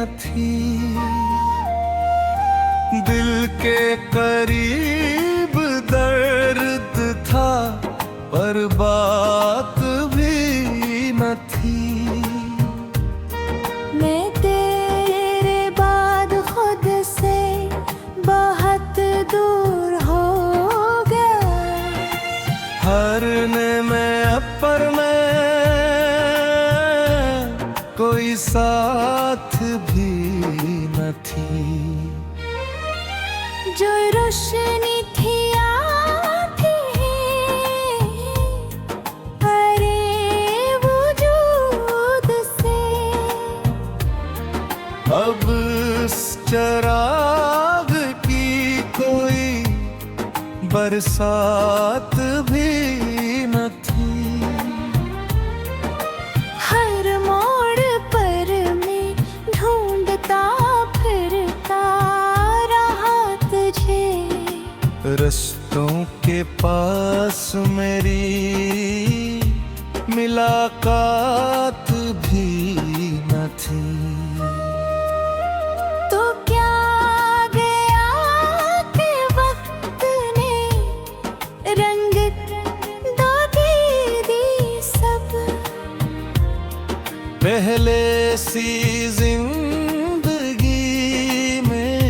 न थी। दिल के करीब दर्द था पर बात भी न थी। मैं तेरे बाद खुद से बहुत दूर हो गया। हरने में अपर में कोई साथ भी न थी। जो रोशनी थी आती है अरे वजूद से, अब इस चराग की कोई बरसात भी न थी। हर मोड़ पर मैं ढूंढता फिरता रहा तुझे। रस्तों के पास मेरी मुलाकात भी न थी। तो क्या गया कि वक्त ने रंग दो दी सब। पहले सी जिंदगी में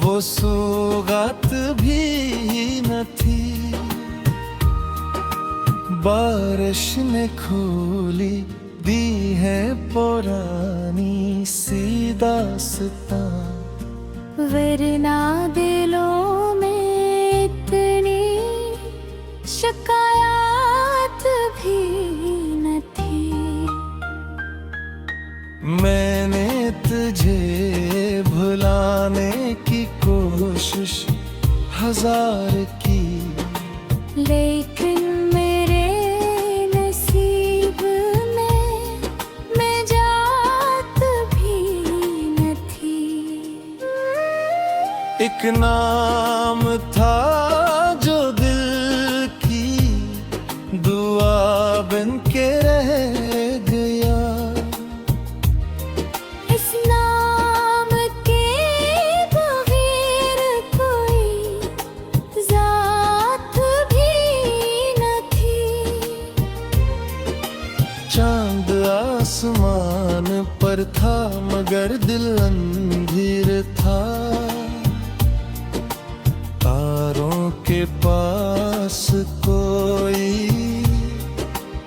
वो सौगात भी न थी। बारिश ने खोली दी है पुरानी सी दास्तां। वरना दिलों में इतनी शिकायत भी न थी। मैंने तुझे भुलाने की कोशिश हजार की, लेकिन मेरे नसीब में मैं जात भी न थी। एक नाम था जो दिल की दुआ बन के रह गया। इस नाम के बगैर कोई जात भी न थी। चांद आसमान पर था मगर दिल अंधेर था। तारों के पास कोई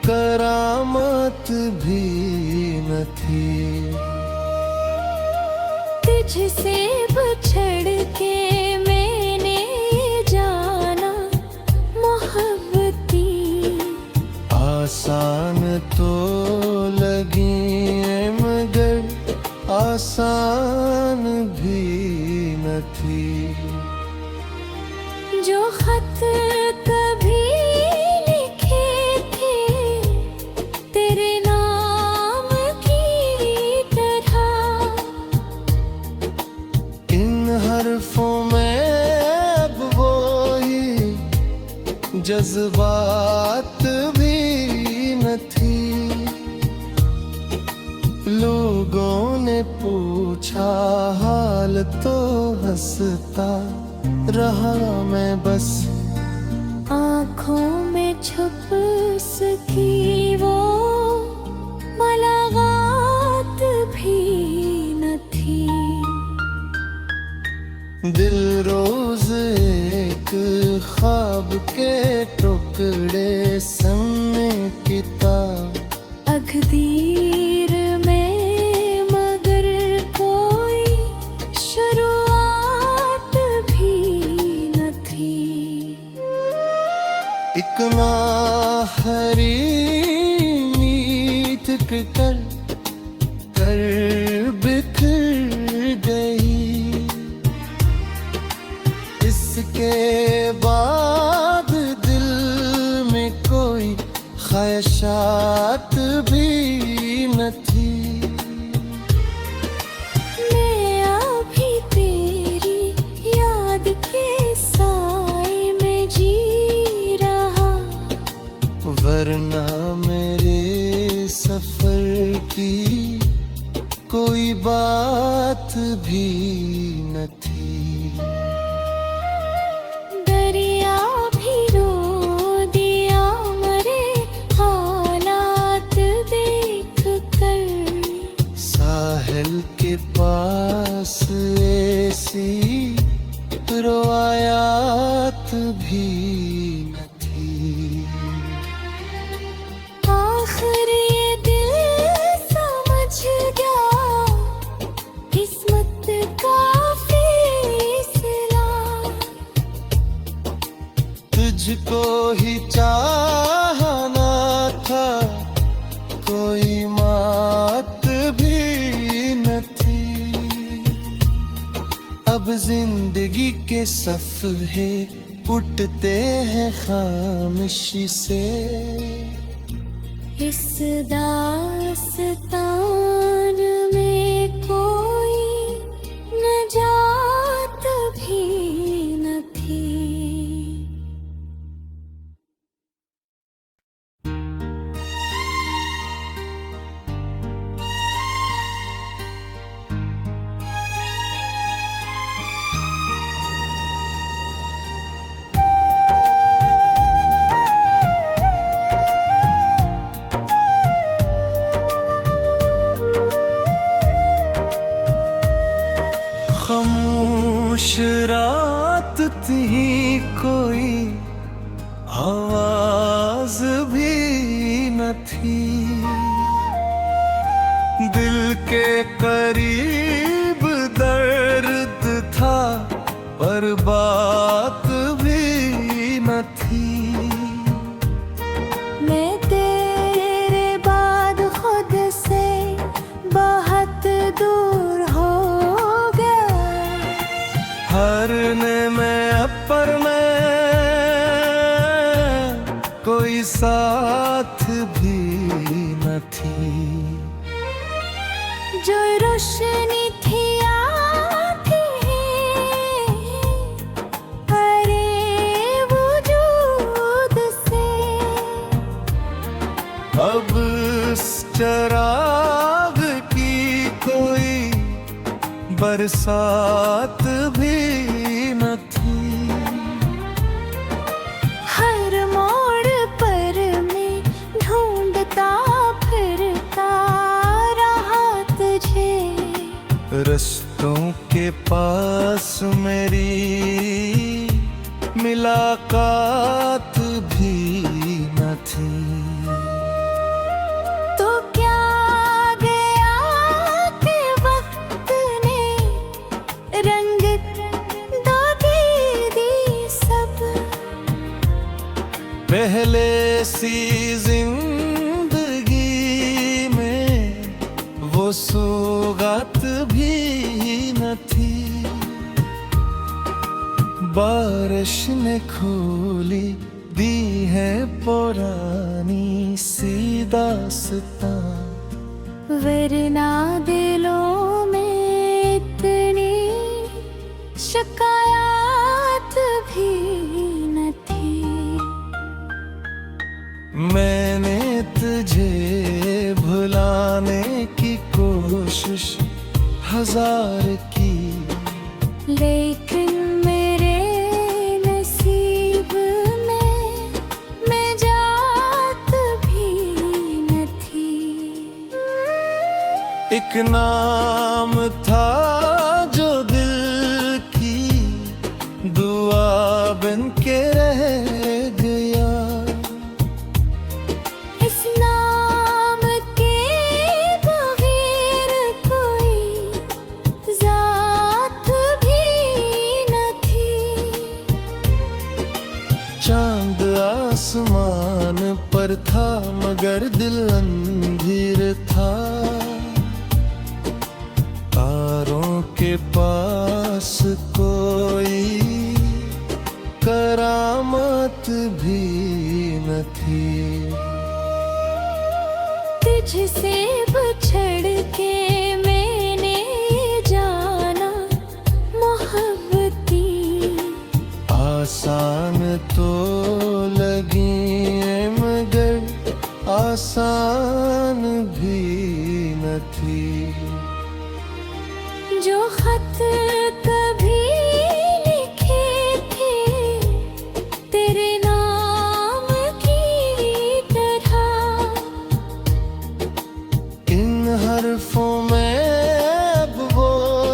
करामत भी न थी। तुझसे बिछड़ के मैंने जाना मोहब्बती। आसान तो लगी मगर आसान भी न थी। जो खत कभी लिखे थे तेरे नाम की तरह, इन हर्फों में अब वो ही जज्बात भी न थी। लोगों ने पूछा हाल तो हंसता रहा मैं बस। आँखों में छुप सकी वो मुलाकात भी न थी। दिल रोज एक ख्वाब के टुकड़े समेटता। तकदीर में मगर कोई शुरुआत भी न थी। एक आखिरी नीत कर बिखर गई। इसके बाद दिल में कोई ख्वाहिशात भी न थी। मैं अभी तेरी याद के साए में जी रहा। वरना मेरे सफर की कोई बात भी न थी। दरिया भी रो दिया मरे हालात देख कर। साहिल के पास ऐसी रिवायात भी न थी। आखिर ये दिल समझ गया किस्मत का फैसला। तुझको ही चाहना था, कोई मात भी न थी। अब जिंदगी के सफ़े उठते हैं खामोशी से। इस दास्तान में कोई नजात भी न थी। खामोश रात थी, कोई आवाज भी न थी। दिल के करीब दर्द था, पर बात भी न थी। मैं तेरे बाद खुद से बहुत दूर हो गया। हरने में अपर में कोई साथ भी न थी। जो रोशनी थी आती है हरे वजूद से। अब इस चराग की कोई बरसात भी न थी। हर मोड़ पर मैं ढूंढता फिरता रहा तुझे। रस्तों के पास मेरी मुलाकात भी न थी। तो क्या गया कि वक्त ने रंग दो दी सब। पहले सी जिंदगी में वो सौगात भी न थी। बारिश ने खोली दी है पुरानी सी दास्तां। वरना दिलों में इतनी शिकायत भी न थी। मैंने तुझे भुलाने की कोशिश हजार की, लेकिन मेरे नसीब में मैं जात भी न थी। एक नाम था जो दिल की दुआ बन के रह गया। इस नाम के बगैर कोई जात भी न थी। चांद आसमान पर था मगर दिल अंधेर था। तारों के पास कोई करामत भी न थी। तुझसे बिछड़ के मैंने जाना मोहब्बती। आसान तो लगी मगर आसान भी न थी। जो खत कभी लिखे थे तेरे नाम की तरह, इन हर्फों में अब वो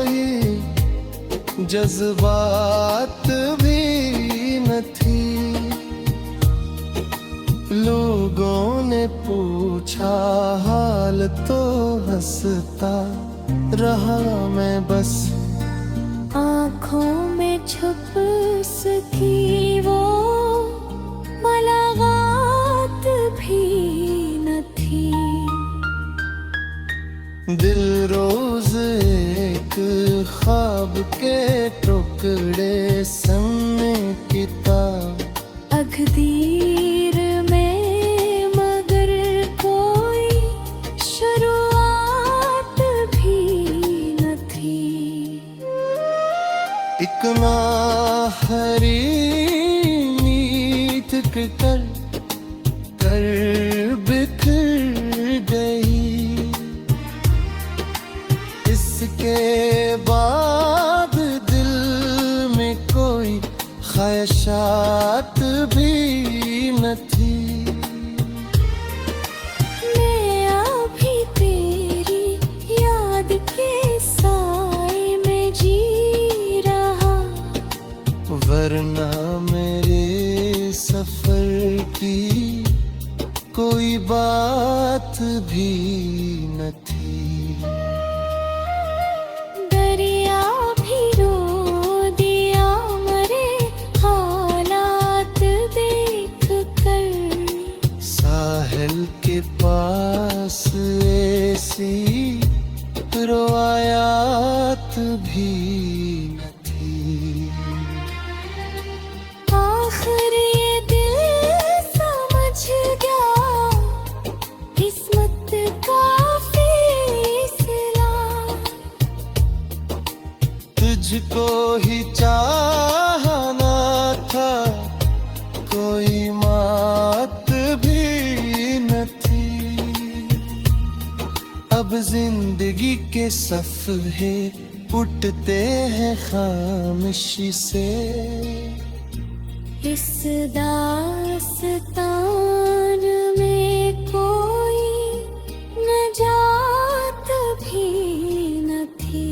ही जज्बात भी न थी। लोगों ने पूछा हाल तो हंसता रहा मैं बस, आँखों में छुप सकी वो मुलाकात भी न थी। दिल रोज एक ख्वाब के टुकड़े समेटता, तकदीर में मगर कोई शुरुआत भी न थी। एक नाहरी नीत कर बिखर गई, इसके बाद दिल में कोई ख्वाहिशात भी न थी। मैं अभी तेरी याद के साए में जी रहा, वरना मेरे सफर की कोई बात भी न थी। दरिया भी रो दिया मरे हालात देख कर, साहिल के पास ऐसी रोयात भी न थी। आखिर ये दिल समझ गया किस्मत का फैसला, तुझको ही चाहना था कोई मात भी न थी। अब जिंदगी के सफ़े उठते हैं खामोशी से, इस दास्तान में कोई नजात भी न थी।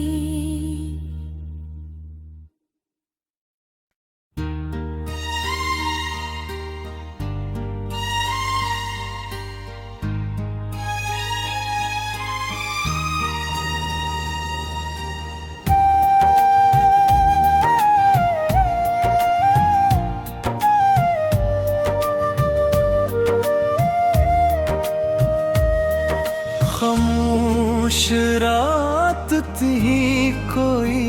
खामोश रात थी कोई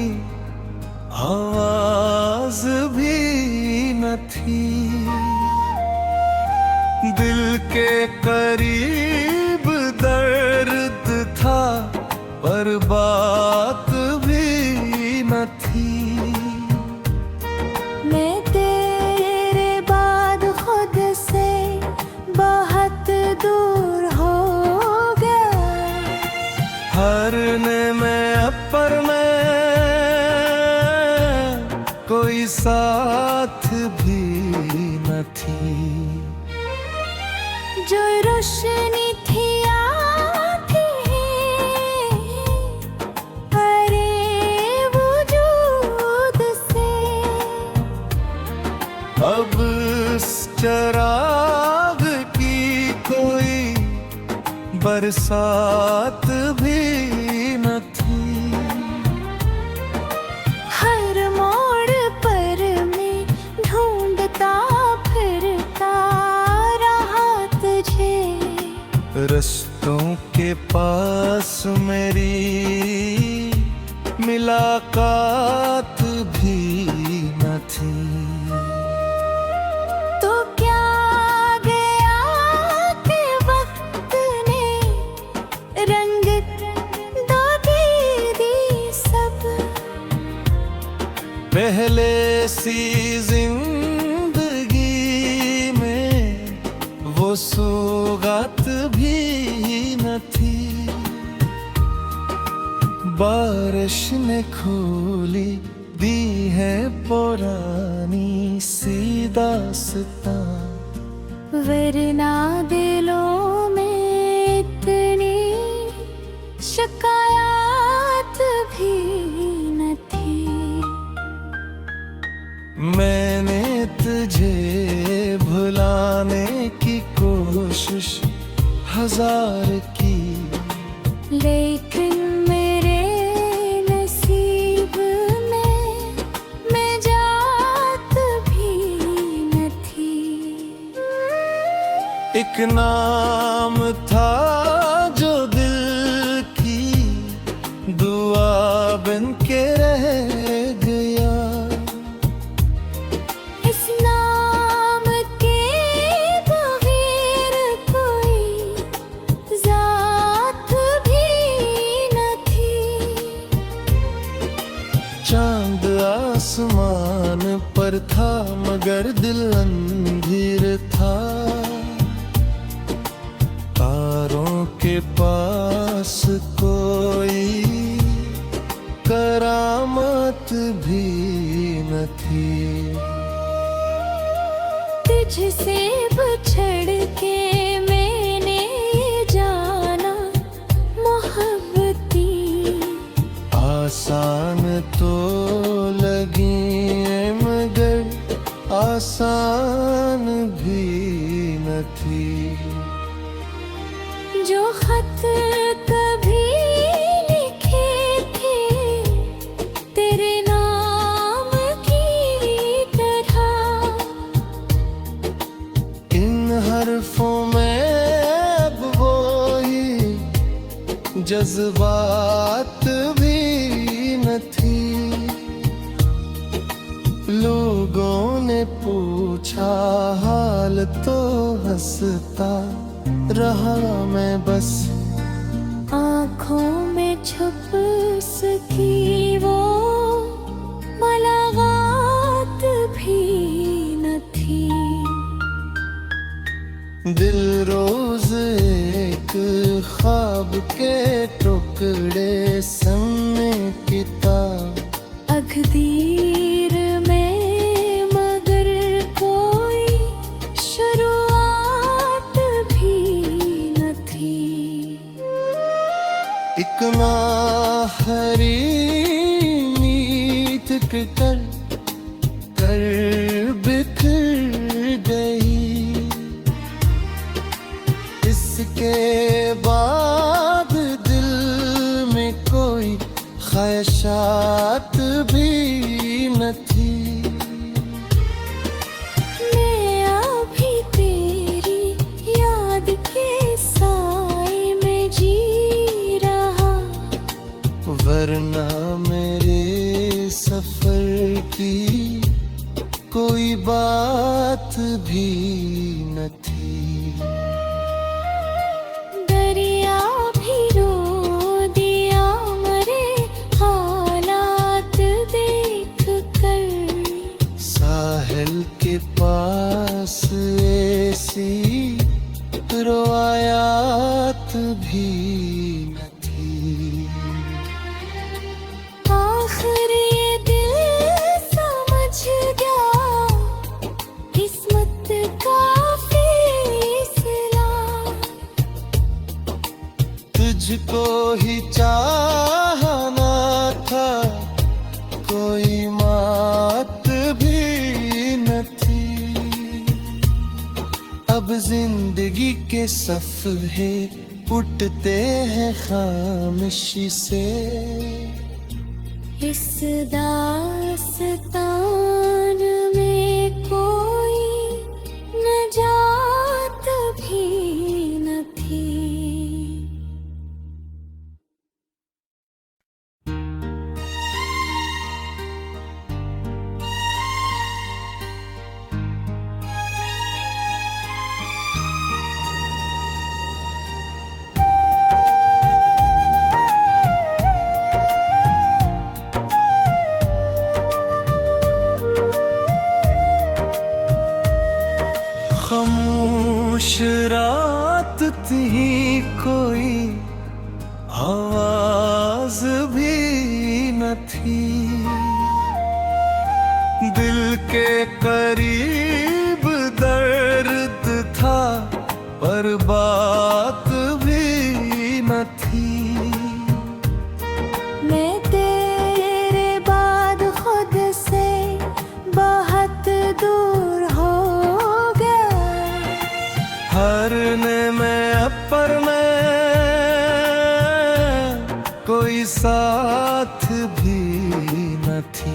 आवाज भी न थी। दिल के करीब दर्द था पर बात भी न थी। मैं तेरे बाद खुद से बहुत दूर हो गया, हरने में पर में कोई साथ भी न थी। जो रोशनी थी आती अरे वजूद से, अब इस चराग की कोई बरसात भी न थी। हर मोड़ पर मैं ढूंढता फिरता रहा तुझे, रस्तों के पास मेरी मुलाकात भी न थी। तो क्या गया कि वक्त ने रंग दो दे दी सब, पहले सी जिंदगी में वो सौगात भी न थी। बारिश ने खोली दी है पुरानी सी दास्तां, वरना दिलों में इतनी शिकायत भी न थी। मैंने तुझे भुलाने की कोशिश हजार की, लेकिन मेरे नसीब में मैं जात भी न थी। एक नाम था जो दिल की दुआ बन के रह गया, इस नाम के बगैर कोई जात भी न थी। चांद आसमान पर था मगर दिल अंधेर था, तारों के पास कोई करामत भी न थी। तुझसे बिछड़ के मैंने जाना मोहब्बती, आसान तो लगी मगर आसान भी न थी। जो खत कभी लिखे थे तेरे नाम की तरह, इन हरफों में अब वो ही जज्बात भी न थी। लोगों ने पूछा हाल तो हंसता रहा मैं बस, आँखों में छुप सकी वो मुलाकात भी न थी। दिल रोज एक ख्वाब के टुकड़े समेटता, तकदीर में मगर कोई शुरुआत भी न थी। एक आखिरी नीत कर कर बिखर गई, इसके बाद दिल में कोई ख्वाहिशात भी न थी। मैं अभी तेरी याद के साए में जी रहा, वरना मेरे सफर की कोई बात भी न थी। दरिया भी रो दिया मरे हालात देख कर, साहिल के पास ऐसी रोयात भी न थी। आखिर ये दिल समझ गया किस्मत का फैसला, तुझको ही चाहना था कोई मात भी न थी। अब जिंदगी के सफ़े उठते हैं खामोशी से, इस दास्तान में कोई नजात भी न थी। न थी। दिल के करीब दर्द था पर बात भी न थी। मैं तेरे बाद खुद से बहुत दूर हो गया। हरने में अपर में कोई साथ भी न थी।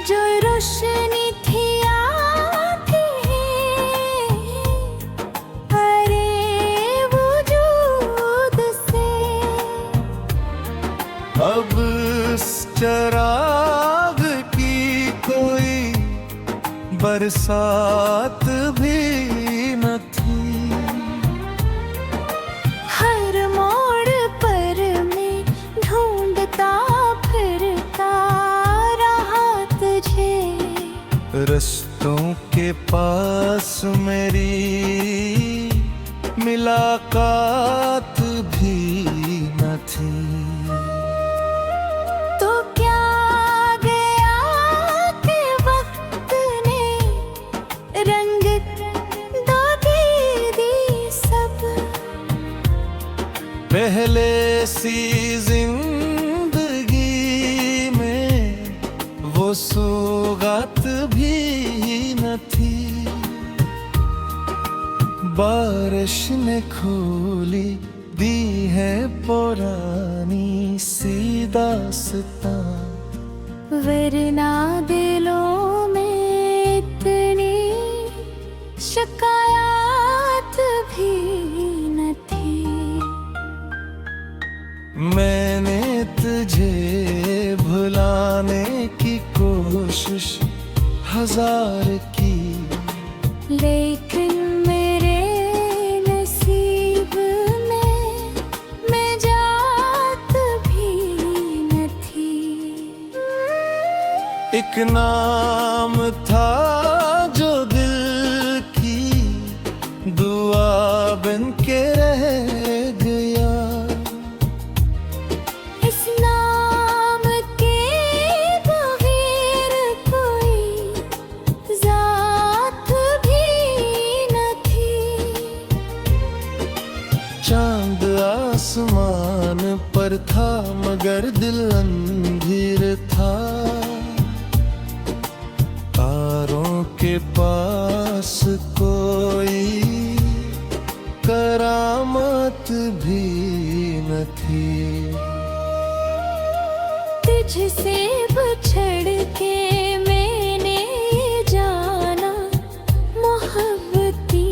जो रोशनी थी आती हरे वजूद से, अब इस चराग की कोई बरसात भी न थी। हर मोड़ पर मैं ढूंढता फिरता रहा तुझे। रस्तों के पास मेरी मुलाकात भी न थी। तो क्या गया कि वक्त ने रंग दो दी सब। पहले सी जिंदगी में वो सौगात भी न थी। बारिश ने खोली दी है पुरानी सी दास्तां। वरना दिलों में इतनी शिकायत भी न थी। मैंने तुझे भुलाने की कोशिश हजार की, लेकिन मेरे नसीब में मैं जात भी न थी। एक नाम था जो दिल की दुआ बन के रह गया। इस नाम के बगैर कोई जात भी न थी। चांद आसमान पर था मगर दिल अंधेर था। तारों के पास कोई करामत भी न थी। तुझसे बिछड़ के मैंने जाना मोहब्बती।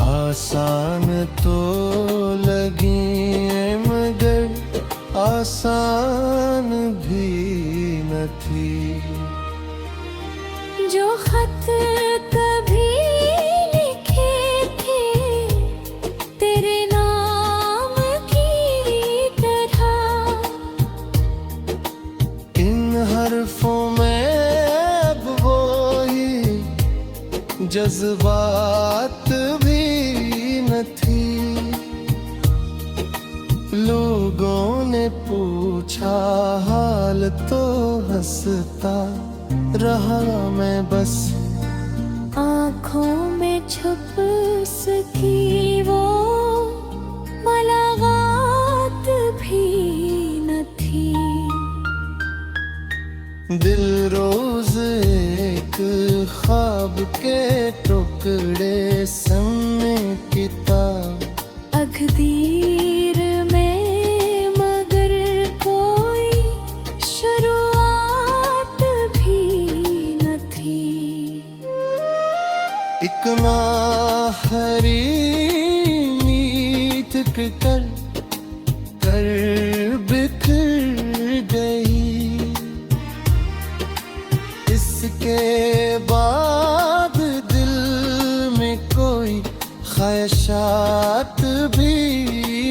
आसान तो लगी मगर आसान भी न थी। जो खत कभी लिखे थे तेरे नाम की तरह, इन हरफों में अब वही जज्बात भी न थी। लोगों ने पूछा हाल तो हंसता रहा मैं बस। आँखों में छुप सकी वो मुलाकात भी न थी। दिल रोज एक ख्वाब के टुकड़े समेटता। तकदीर में मगर कोई शुरुआत भी न थी। एक नाहरी नीत कर बिखर गई। इसके बाद दिल में कोई ख्वाहिशात भी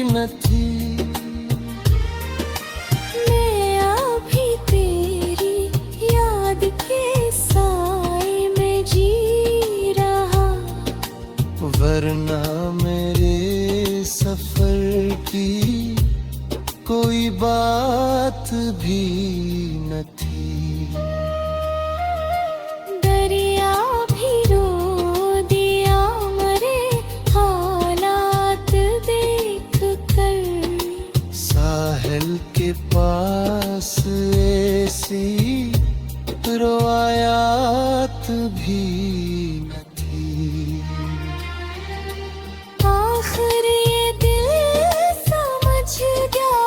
न थी। मैं अभी तेरी याद के साए में जी रहा। वरना मेरे सफर की कोई बात भी न थी। दरिया भी रो दिया मरे हालात देख कर। साहिल के पास ऐसी रोआयात भी न थी। आखिर ये दिल समझ गया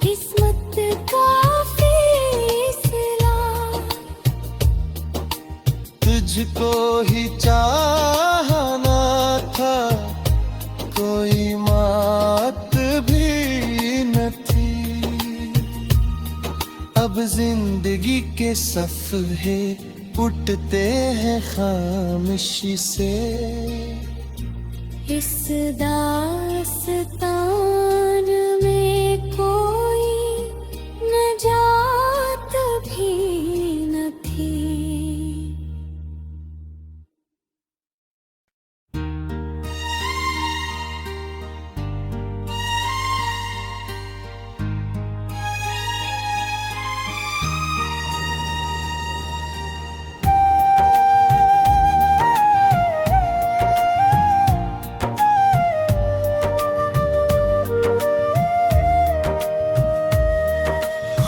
किस्मत का फैसला। तुझको ही चाहना था, कोई मात भी न थी। अब जिंदगी के सफ़े उठते हैं खामोशी से। इस दास्तान में कोई नजात भी न थी।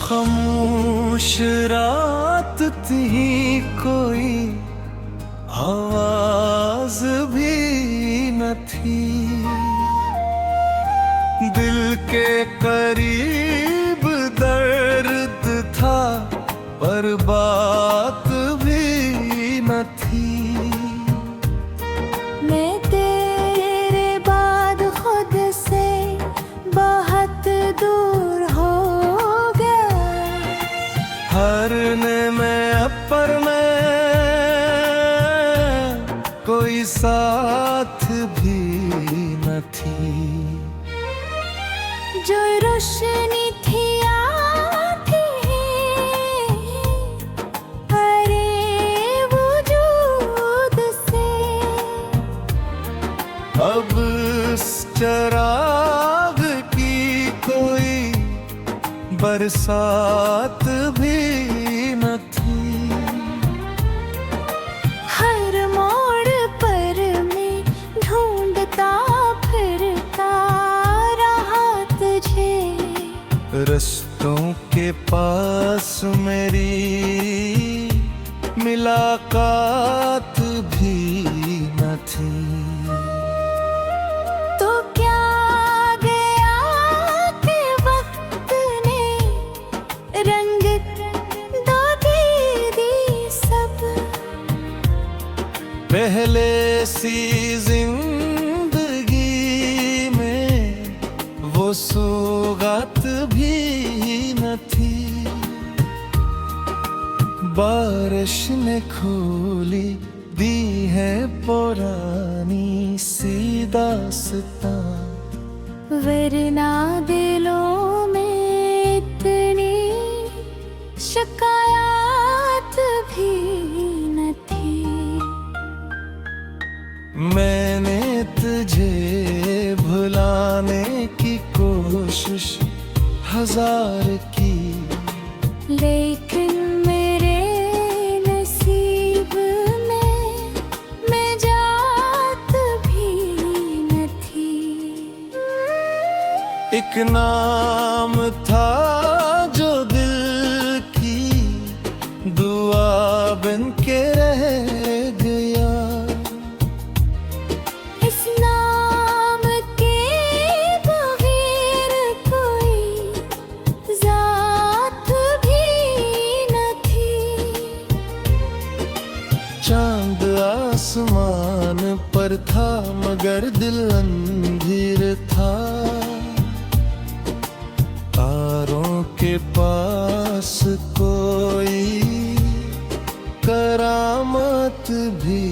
खामोश रात थी, कोई आवाज भी न थी। दिल के करीब दर्द था, पर बात भी न थी। मैं तेरे बाद खुद से बहुत दूर हो गया। हरने में अपर में कोई साथ भी न थी। जो रोशनी थी आती हरे वजूद से। अब इस चराग की कोई बरसात भी न थी। हर मोड़ पर मैं ढूंढता फिरता रहा तुझे। रस्तों के पास मेरी मुलाकात भी न थी। तो क्या गया कि वक्त ने रंग दो दी सब। पहले सी जिंदगी में वो सौगात भी न थी। बारिश ने खोली दी है पुरानी सी दास्तां। वरना दिलों में इतनी शिकायत भी न थी। मैंने तुझे भुलाने की कोशिश हजार की, लेकिन मेरे नसीब में मैं जात भी न थी। एक नाम था जो दिल की दुआ बन के रह गया। इस नाम के बगैर कोई जात भी न थी। चांद आसमान पर था मगर दिल अंधेर था। तारों के पास कोई करामत भी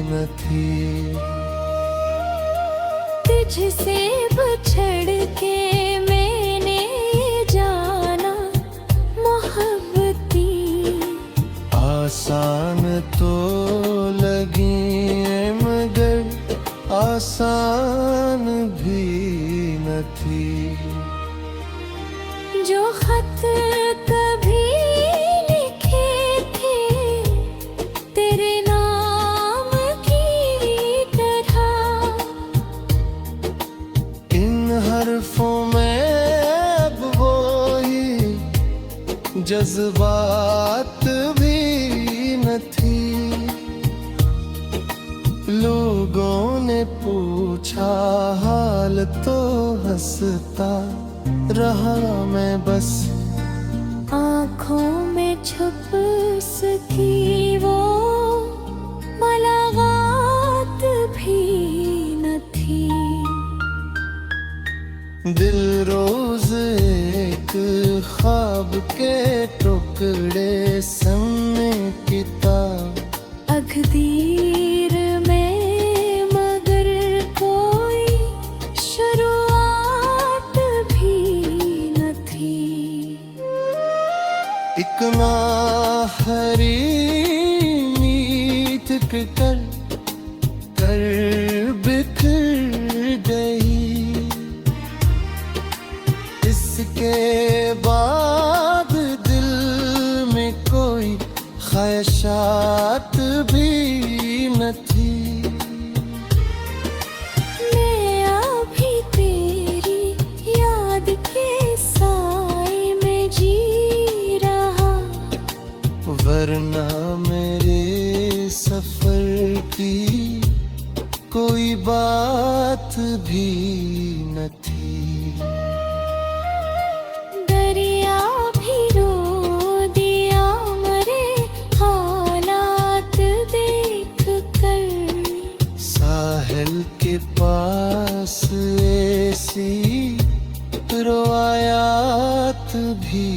न थी। तुझसे बिछड़ के मैंने जाना मोहब्बती। आसान तो लगी मगर आसान भी न थी। जो खत कभी लिखे थे तेरे नाम की तरह, इन हरफों में अब वही जज्बात भी न थी। लोगों ने पूछा हाल तो हंसता रहा मैं बस, आँखों में छुप सकी वो मुलाकात भी न थी। दिल रोज एक ख्वाब के टुकड़े समेटता, तकदीर में मगर कोई शुरुआत भी न थी। एक नाहरी नीत कर बिखर गई, इसके बाद दिल में कोई ख्वाहिशात भी न थी। मैं अभी तेरी याद के साए में जी रहा, वरना मेरे सफर की कोई बात भी न थी। दरिया भी रो दिया मरे हालात देख कर, साहिल के पास ऐसी रोआयात भी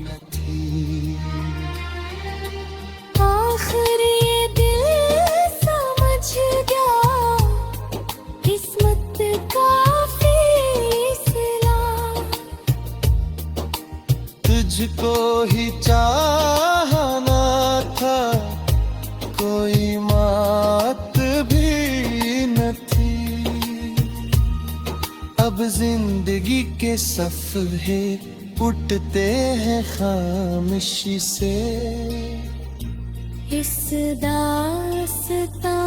न थी। आखिर ये दिल समझ गया किस्मत का फैसला, तुझको ही चाहना था कोई मात भी न थी। अब जिंदगी के सफ़े उठते हैं खामोशी से, इस दास्तां